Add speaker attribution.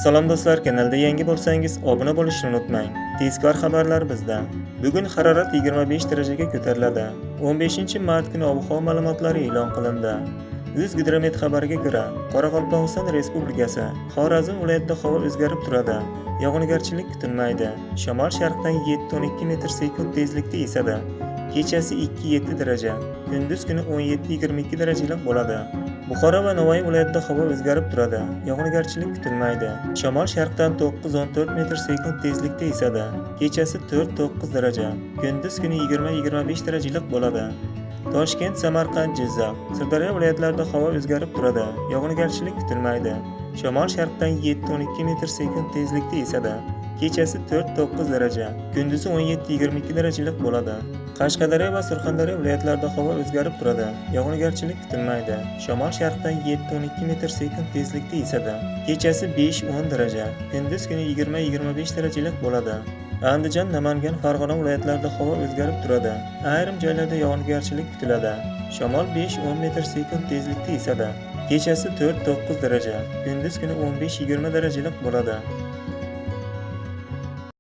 Speaker 1: Salom do'stlar, kanalda yangi bo'lsangiz obuna bo'lishni unutmang. Tezkor xabarlar bizda. Bugun harorat 25 darajaga ko'tariladi. 15-mart kuni ob-havo ma'lumotlari e'lon qilindi. O'zgidromet xabariga ko'ra, Qoraqalpog'iston Respublikasi, Xorazm viloyatida havo o'zgarib turadi. Yog'ingarchilik kutilmaydi. Shamol sharqdan 7-12 metr/sekund tezlikda esadi. Kechasi 2-7 daraja, kunduz kuni 17-22 darajalik bo'ladi. Buxoro va Navoiy viloyatida havo o'zgarib turadi. Yog'ingarchilik kutilmaydi. Shamol sharqdan 9-14 metr/sekund tezlikda esadi. Kechasi 4-9 daraja, kunduz kuni 20-25 darajalik bo'ladi. Toshkent, Samarqand, Jizzax, Sirdaryo viloyatlarida havo o'zgarib turadi. Yog'ingarchilik kutilmaydi. Shamol sharqdan 7-12 metr/sekund tezlikda esadi. Kechasi 4-9 daraja, kunduzi 17-22 darajalik bo'ladi. Qashqadaryo va Surxondaryo viloyatlarida havo o'zgarib turadi. Yog'ingarchilik kutilmaydi. Shamol sharqdan 7-12 metr/sekund tezlikda esadi. Kechasi 5-10 daraja, kunduz kuni 20-25 darajalik bo'ladi. Andijon, Namangan, Farg'ona viloyatlarida havo o'zgarib turadi. Ayrim joylarda yog'ingarchilik kutiladi. Shamol 5-10 metr/sekund tezlikda esadi. Kechasi 4-9 daraja, kunduz kuni 15-20 darajalik bo'ladi.